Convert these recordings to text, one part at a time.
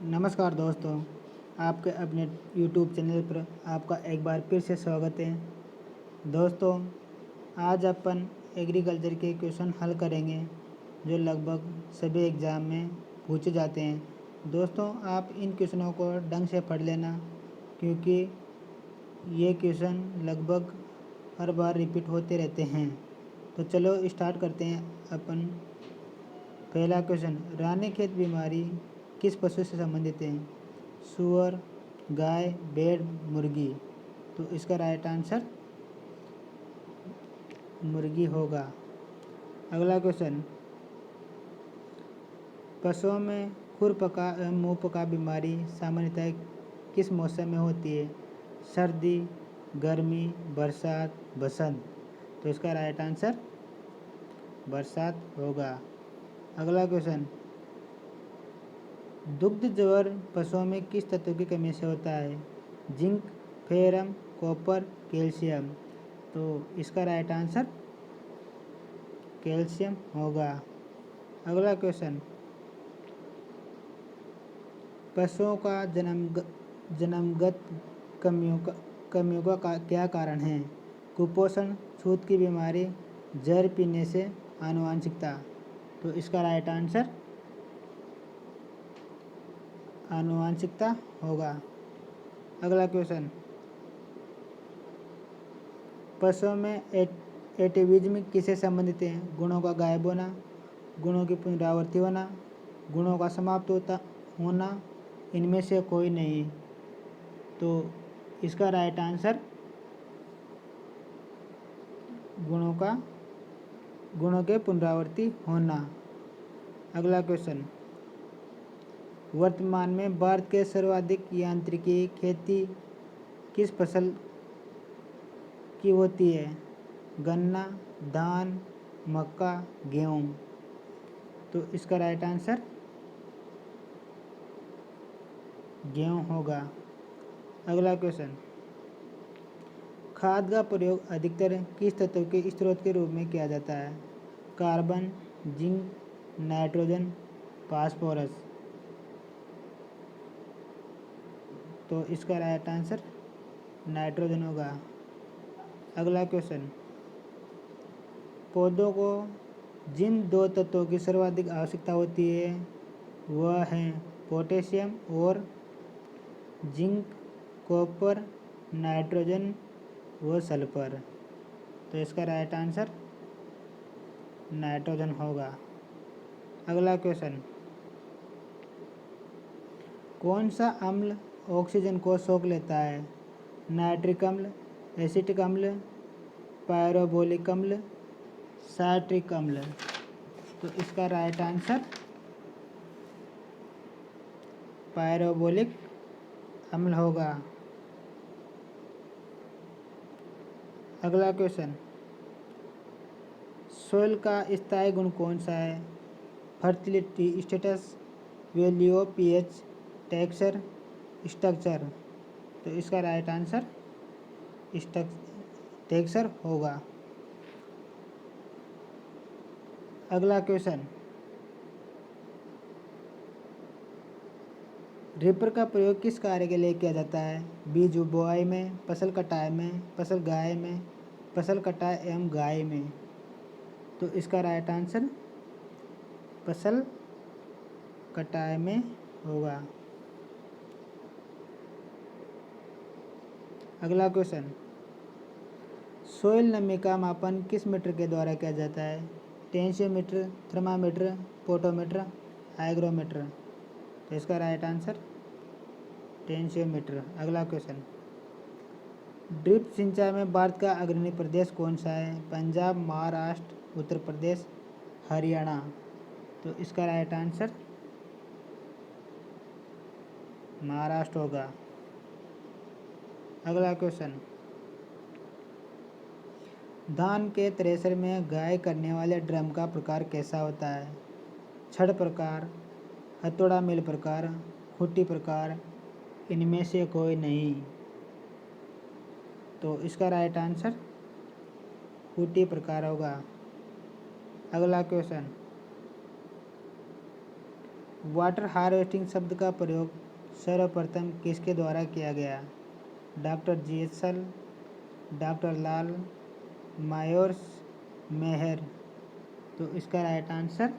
नमस्कार दोस्तों, आपके अपने YouTube चैनल पर आपका एक बार फिर से स्वागत है। दोस्तों, आज अपन एग्रीकल्चर के क्वेश्चन हल करेंगे जो लगभग सभी एग्ज़ाम में पूछे जाते हैं। दोस्तों, आप इन क्वेश्चनों को ढंग से पढ़ लेना क्योंकि ये क्वेश्चन लगभग हर बार रिपीट होते रहते हैं। तो चलो स्टार्ट करते हैं अपन। पहला क्वेश्चन, रानीखेत बीमारी किस पशु से संबंधित है? सूअर, गाय, भेड़, मुर्गी। तो इसका राइट आंसर मुर्गी होगा। अगला क्वेश्चन, पशुओं में खुरपका एवं मुंहपका बीमारी सामान्यतः किस मौसम में होती है? सर्दी, गर्मी, बरसात, बसंत। तो इसका राइट आंसर बरसात होगा। अगला क्वेश्चन, दुग्ध ज्वर पशुओं में किस तत्व की कमी से होता है? Zinc, ferrum, copper, calcium. तो इसका राइट आंसर कैल्शियम होगा। अगला क्वेश्चन, पशुओं का जन्मगत कमियों का क्या कारण है? कुपोषण, छूत की बीमारी, जहर पीने से, आनुवंशिकता। तो इसका राइट आंसर आनुवंशिकता होगा। अगला क्वेश्चन, पशुओं में एटेविज्म किससे संबंधित है? गुणों का गायब होना, गुणों की पुनरावृत्ति होना, गुणों का समाप्त होना, इनमें से कोई नहीं। तो इसका राइट आंसर गुणों के पुनरावृत्ति होना। अगला क्वेश्चन, वर्तमान में भारत के सर्वाधिक यांत्रिकी खेती किस फसल की होती है? गन्ना, धान, मक्का, गेहूँ। तो इसका राइट आंसर गेहूँ होगा। अगला क्वेश्चन, खाद का प्रयोग अधिकतर किस तत्व के स्रोत के रूप में किया जाता है? Carbon, zinc, nitrogen, phosphorus. तो इसका राइट आंसर नाइट्रोजन होगा। अगला क्वेश्चन, पौधों को जिन दो तत्वों की सर्वाधिक आवश्यकता होती है वह हैं पोटेशियम और जिंक, कॉपर, नाइट्रोजन व सल्फर। तो इसका राइट आंसर नाइट्रोजन होगा। अगला क्वेश्चन, कौन सा अम्ल ऑक्सीजन को सोख लेता है? नाइट्रिक अम्ल, एसिटिक अम्ल, पायरोबोलिक अम्ल, साइट्रिक अम्ल। तो इसका राइट आंसर पायरोबोलिक अम्ल होगा। अगला क्वेश्चन, सोइल का स्थायी गुण कौन सा है? Fertility status, value of pH, texture, structure. तो इसका राइट आंसर टेक्सचर होगा। अगला क्वेश्चन, रीपर का प्रयोग किस कार्य के लिए किया जाता है? बीज बुआई में, फसल कटाई में, फसल गाय में, फसल कटाई एवं गाय में। तो इसका राइट आंसर फसल कटाई में होगा। अगला क्वेश्चन, सोइल नमी का मापन किस मीटर के द्वारा किया जाता है? टेंशियोमीटर, थर्मामीटर, पोटोमीटर, हाइग्रोमीटर। तो इसका राइट आंसर टेंशियोमीटर। अगला क्वेश्चन, ड्रिप सिंचाई में भारत का अग्रणी प्रदेश कौन सा है? पंजाब, महाराष्ट्र, उत्तर प्रदेश, हरियाणा। तो इसका राइट आंसर महाराष्ट्र होगा। अगला क्वेश्चन, धान के थ्रेसर में घाई करने वाले ड्रम का प्रकार कैसा होता है? छड़ प्रकार, हथौड़ा मिल प्रकार, खुट्टी प्रकार, इनमें से कोई नहीं। तो इसका राइट आंसर खुट्टी प्रकार होगा। अगला क्वेश्चन, वाटर हार्वेस्टिंग शब्द का प्रयोग सर्वप्रथम किसके द्वारा किया गया? डॉक्टर जीएसएल, डॉक्टर लाल, मायोर्स, मेहर। तो इसका राइट आंसर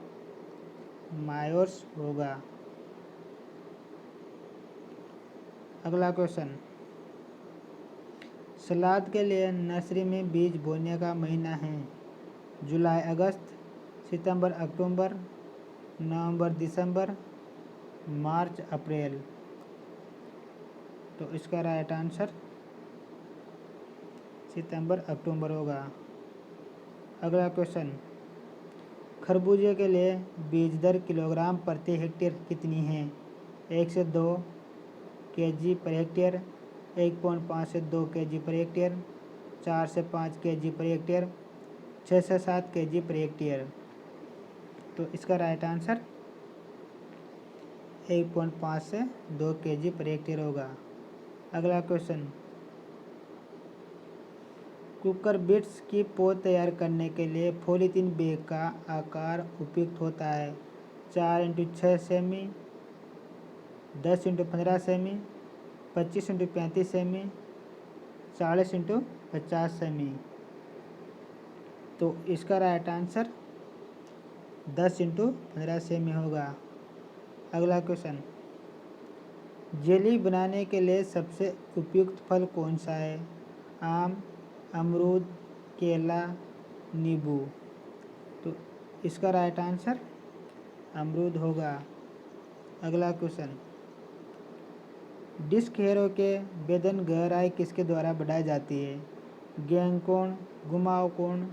मायोर्स होगा। अगला क्वेश्चन, सलाद के लिए नर्सरी में बीज बोने का महीना है? जुलाई अगस्त, सितंबर अक्टूबर, नवंबर दिसंबर, मार्च अप्रैल। तो इसका राइट आंसर सितंबर अक्टूबर होगा। अगला क्वेश्चन, खरबूजे के लिए बीज दर किलोग्राम प्रति हेक्टेयर कितनी है? 1 से 2 केजी पर हेक्टेयर, 1.5 से 2 केजी पर हेक्टेयर, 4 से 5 केजी पर हेक्टेयर, 6 से 7 केजी पर हेक्टेयर। तो इसका राइट आंसर 1.5 से 2 केजी पर हेक्टेयर होगा। अगला क्वेश्चन, कुकर बीट्स की पौध तैयार करने के लिए पॉलीथीन बैग का आकार उपयुक्त होता है? 4x6 semi, 10x15 semi, 25x35 semi, 40x50 semi. तो इसका राइट आंसर 10x15 सेमी होगा। अगला क्वेश्चन, जेली बनाने के लिए सबसे उपयुक्त फल कौन सा है? आम, अमरूद, केला, नींबू। तो इसका राइट आंसर अमरूद होगा। अगला क्वेश्चन, डिस्क हेरो के वेदन गहराई किसके द्वारा बढ़ाई जाती है? गैंग कोण, घुमाव कोण,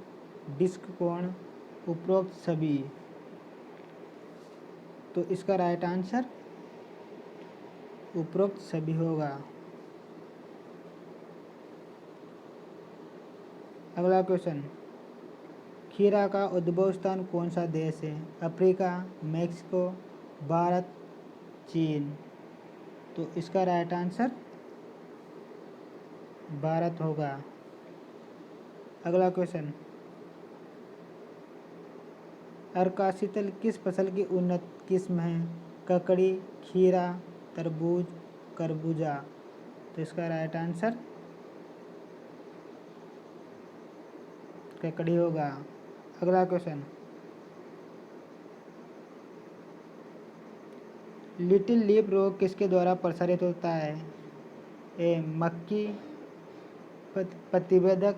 डिस्क कोण, उपरोक्त सभी। तो इसका राइट आंसर उपरोक्त सभी होगा। अगला क्वेश्चन, खीरा का उद्भव स्थान कौन सा देश है? अफ्रीका, मैक्सिको, भारत, चीन। तो इसका राइट आंसर भारत होगा। अगला क्वेश्चन, अर्काशीतल किस फसल की उन्नत किस्म है? ककड़ी, खीरा, तरबूज, खरबूजा। तो इसका राइट आंसर ककड़ी होगा। अगला क्वेश्चन, लिटिल लीफ रोग किसके द्वारा प्रसारित होता है? ए मक्खी, प्रतिवेदक,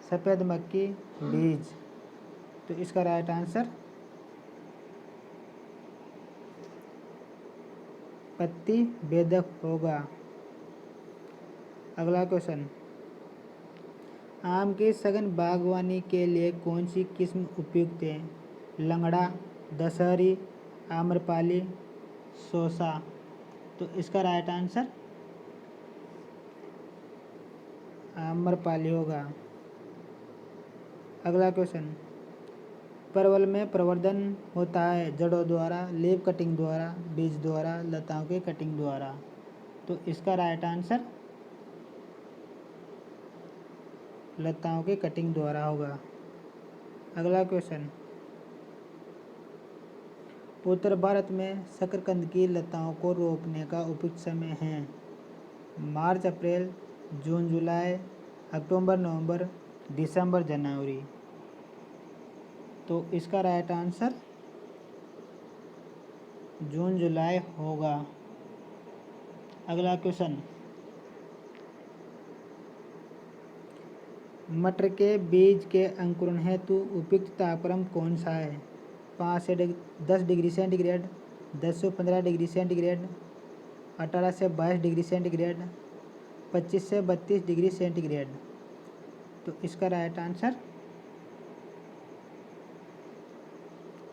सफ़ेद मक्खी, बीज। तो इसका राइट आंसर प्रतिवेदक होगा। अगला क्वेश्चन, आम की सघन बागवानी के लिए कौन सी किस्म उपयुक्त है? लंगड़ा, दशहरी, आम्रपाली, शोषा। तो इसका राइट आंसर आम्रपाली होगा। अगला क्वेश्चन, परवल में प्रवर्धन होता है जड़ों द्वारा, लीफ कटिंग द्वारा, बीज द्वारा, लताओं की कटिंग द्वारा। तो इसका राइट आंसर लताओं की कटिंग द्वारा होगा। अगला क्वेश्चन, उत्तर भारत में शकरकंद की लताओं को रोपने का उपयुक्त समय है? मार्च अप्रैल, जून जुलाई, अक्टूबर नवंबर, दिसंबर जनवरी। तो इसका राइट आंसर जून जुलाई होगा। अगला क्वेश्चन, मटर के बीज के अंकुरण हेतु उपयुक्त तापक्रम कौन सा है? 5 से 10 डिग्री सेंटीग्रेड, 10 से 15 डिग्री सेंटीग्रेड, 18 से 22 डिग्री सेंटीग्रेड, 25 से 32 डिग्री सेंटीग्रेड। तो इसका राइट आंसर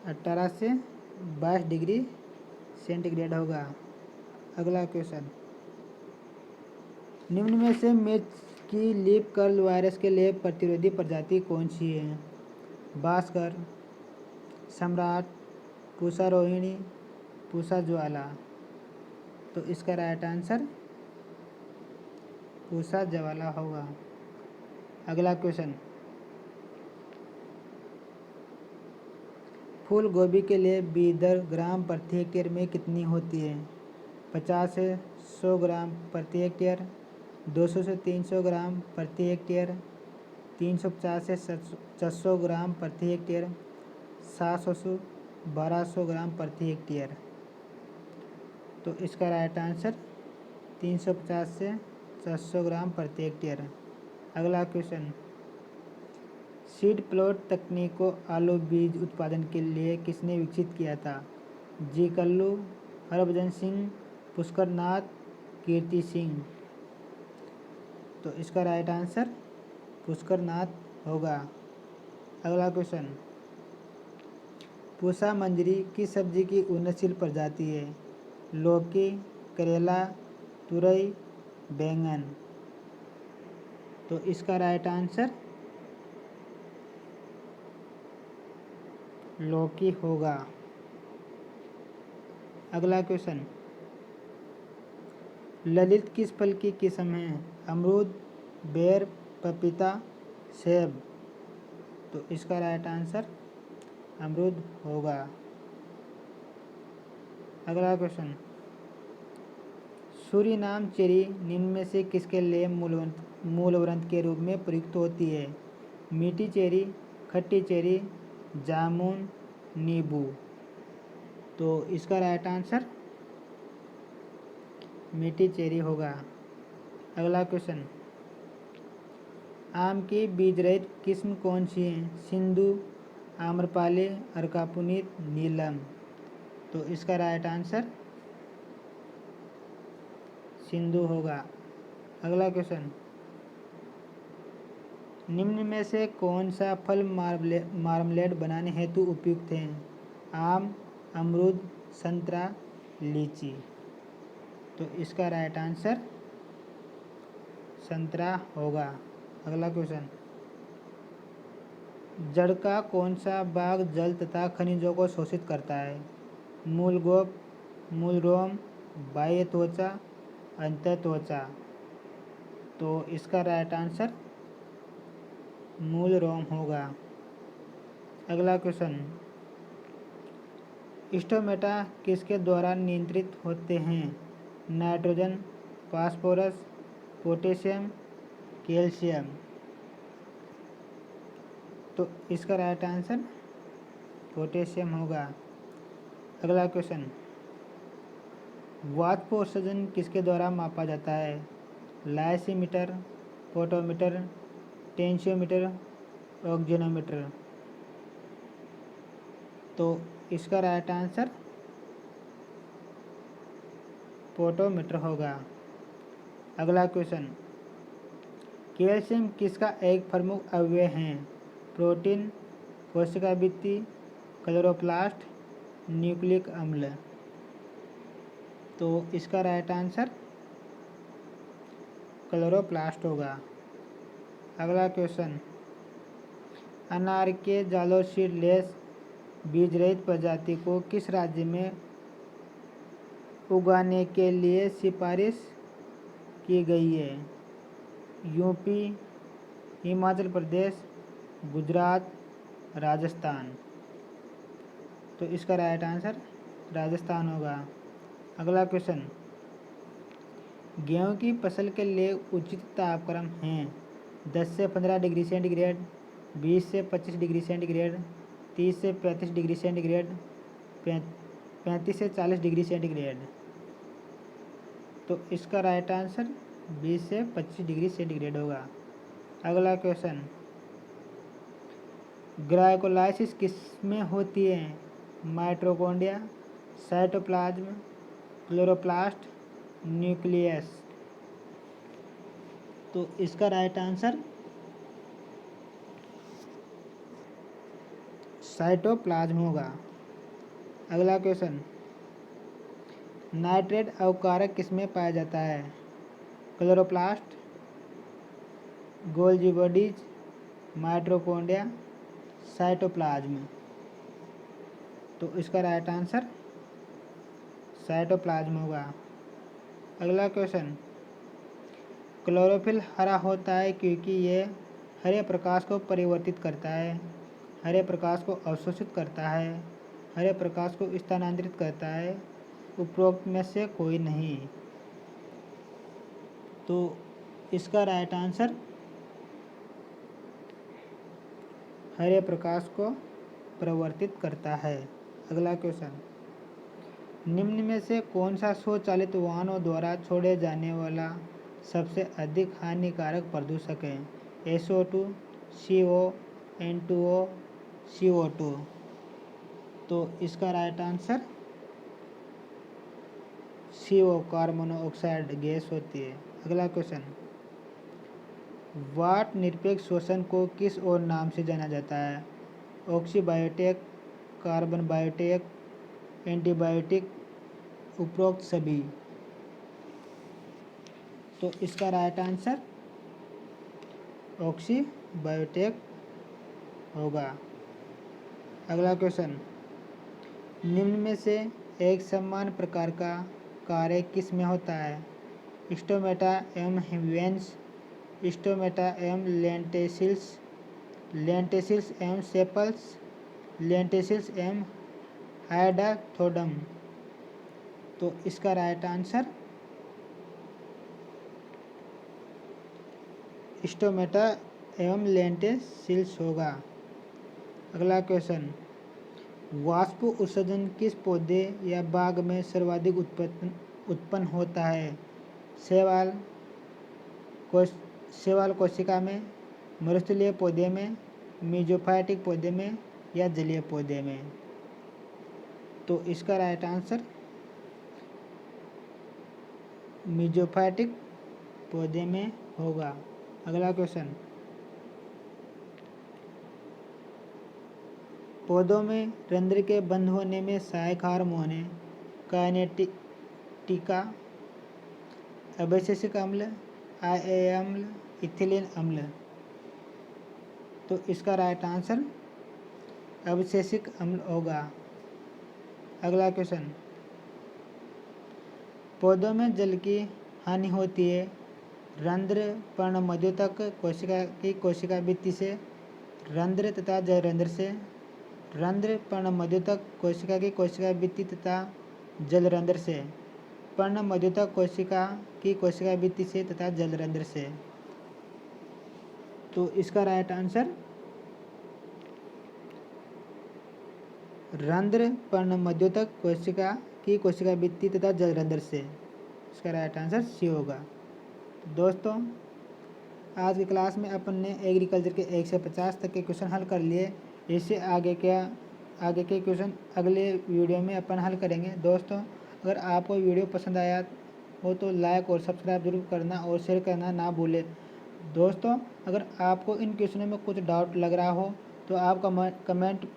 18 से 22 डिग्री सेंटीग्रेड होगा। अगला क्वेश्चन, निम्न में से मिर्च की लीफ कर्ल वायरस के लिए प्रतिरोधी प्रजाति कौन सी है? भास्कर, सम्राट, पूसा रोहिणी, पूसा ज्वाला। तो इसका राइट आंसर पूसा ज्वाला होगा। अगला क्वेश्चन, फूल गोभी के लिए बीज दर ग्राम प्रति हेक्टेयर में कितनी होती है? 50 से 100 ग्राम प्रति हेक्टेयर, 200 से 300 ग्राम प्रति हेक्टेयर, 350 से 400 ग्राम प्रति हेक्टेयर, 700 से 1200 ग्राम प्रति हेक्टेयर। तो इसका राइट आंसर 350 से 400 ग्राम प्रति हेक्टेयर। अगला क्वेश्चन, सीड प्लॉट तकनीक को आलू बीज उत्पादन के लिए किसने विकसित किया था? जी कल्लू, हरभजन सिंह, पुष्कर नाथ, कीर्ति सिंह। तो इसका राइट आंसर पुष्कर नाथ होगा। अगला क्वेश्चन, पूसा मंजरी किस सब्जी की उन्नतशील प्रजाति है? लौकी, करेला, तुरई, बैंगन। तो इसका राइट आंसर लौकी होगा। अगला क्वेश्चन, ललित किस फल की किस्म है? अमरूद, बेर, पपीता, सेब। तो इसका राइट आंसर अमरूद होगा। अगला क्वेश्चन, सूरीनाम चेरी निम्न में से किसके लिए मूलवृंत के रूप में प्रयुक्त होती है? मीठी चेरी, खट्टी चेरी, जामुन, नींबू। तो इसका राइट आंसर मीठी चेरी होगा। अगला क्वेश्चन, आम की बीज रहित किस्म कौन सी है? सिंधु, आम्रपाली, अर्कापुनीत, नीलम। तो इसका राइट आंसर सिंधु होगा। अगला क्वेश्चन, निम्न में से कौन सा फल मार्मलेड बनाने हेतु उपयुक्त है? आम, अमरूद, संतरा, लीची। तो इसका राइट आंसर संतरा होगा। अगला क्वेश्चन, जड़ का कौन सा भाग जल तथा खनिजों को शोषित करता है? मूलगोप, मूलरोम, बाह्य त्वचा, अंतःत्वचा। तो इसका राइट आंसर मूलरोम होगा। अगला क्वेश्चन, स्टोमेटा किसके द्वारा नियंत्रित होते हैं? Nitrogen, phosphorus, potassium, calcium. तो इसका राइट आंसर पोटेशियम होगा। अगला क्वेश्चन, वाष्पोत्सर्जन किसके द्वारा मापा जाता है? Lysimeter, potometer, tensiometer, oxygenometer. तो इसका राइट आंसर पोटोमीटर होगा। अगला क्वेश्चन, कैल्शियम किसका एक प्रमुख अवयव है? प्रोटीन, कोशिकाभित्ति, क्लोरोप्लास्ट, न्यूक्लिक अम्ल। तो इसका राइट आंसर क्लोरोप्लास्ट होगा। अगला क्वेश्चन, अनार के जालोर सीडलेस बीज रहित प्रजाति को किस राज्य में उगाने के लिए सिफारिश की गई है? यूपी, हिमाचल प्रदेश, गुजरात, राजस्थान। तो इसका राइट आंसर राजस्थान होगा। अगला क्वेश्चन, गेहूं की फसल के लिए उचित तापक्रम हैं 10 से 15 डिग्री सेंटीग्रेड, 20 से 25 डिग्री सेंटीग्रेड, 30 से 35 डिग्री सेंटीग्रेड, 35 से 40 डिग्री सेंटीग्रेड। तो इसका राइट आंसर 20 से 25 डिग्री सेंटीग्रेड होगा। अगला क्वेश्चन, ग्लाइकोलाइसिस किसमें होती है? Mitochondria, cytoplasm, chloroplast, nucleus. तो इसका राइट आंसर साइटोप्लाज्म होगा। अगला क्वेश्चन, नाइट्रेट अवकारक किसमें पाया जाता है? Chloroplast, Golgi bodies, mitochondria, cytoplasm. तो इसका राइट आंसर साइटोप्लाज्म होगा। अगला क्वेश्चन, क्लोरोफिल हरा होता है क्योंकि यह हरे प्रकाश को परिवर्तित करता है, हरे प्रकाश को अवशोषित करता है, हरे प्रकाश को स्थानांतरित करता है? उपरोक्त में से कोई नहीं। तो इसका राइट आंसर हरे प्रकाश को प्रवर्तित करता है। अगला क्वेश्चन, निम्न में से कौन सा स्वचालित वाहनों द्वारा छोड़े जाने वाला सबसे अधिक हानिकारक प्रदूषक है? SO2, CO, N2O, CO2। तो इसका right answer CO carbon monoxide gas होती है। अगला क्वेश्चन, वाट निरपेक्ष श्वसन को किस और नाम से जाना जाता है? ऑक्सीबायोटिक, कार्बन बायोटिक, एंटीबायोटिक, उपरोक्त सभी। तो इसका राइट आंसर ऑक्सीबायोटिक होगा। अगला क्वेश्चन, निम्न में से एक समान प्रकार का कार्य किस में होता है? स्टोमेटा एवं वेंस, स्टोमेटा एवं लेंटेसिल्स, लेंटेसिल्स एवं सेपल्स, लेंटेसिल्स एवं हाइडाथोडम। तो इसका राइट आंसर स्टोमेटा एवं लेंटेसिल्स होगा। अगला क्वेश्चन, वाष्प उत्सर्जन किस पौधे या बाग में सर्वाधिक उत्पन्न होता है? शैवाल कोशिका में, मरुस्थलीय पौधे में, मेसोफाइटिक पौधे में या जलीय पौधे में? तो इसका राइट आंसर मेसोफाइटिक पौधे में होगा। अगला क्वेश्चन, पौधों में रंध्र के बंद होने में सहायक हार्मोन है? काइनेटिका, अवशेषिक अम्ल, IA अम्ल, इथिलीन अम्ल। तो इसका राइट आंसर अवशेषिक अम्ल होगा। अगला क्वेश्चन, पौधों में जल की हानि होती है रंध्र पर्णमध्योतक कोशिका भित्ति से, रंध्र तथा जलरंध्र से, रंध्र पर्णमध्योतक कोशिका भित्ति तथा जलरंध्र से, पर्णमध्योतक कोशिका भित्ति से तथा जलरंध्र से। तो इसका राइट आंसर रंध्र पर्णमध्योतक कोशिका भित्ति तथा जलरंध्र से। इसका राइट आंसर सी होगा। दोस्तों, आज की क्लास में अपन ने एग्रीकल्चर के 1 से 50 तक के क्वेश्चन हल कर लिए। इससे आगे के क्वेश्चन अगले वीडियो में अपन हल करेंगे। दोस्तों, अगर आपको वीडियो पसंद आया हो तो लाइक और सब्सक्राइब जरूर करना और शेयर करना ना भूलें। दोस्तों, अगर आपको इन क्वेश्चनों में कुछ डाउट लग रहा हो तो आप कमेंट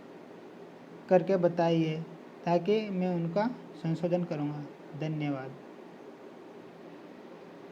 करके बताइए ताकि मैं उनका संशोधन करूँगा। धन्यवाद।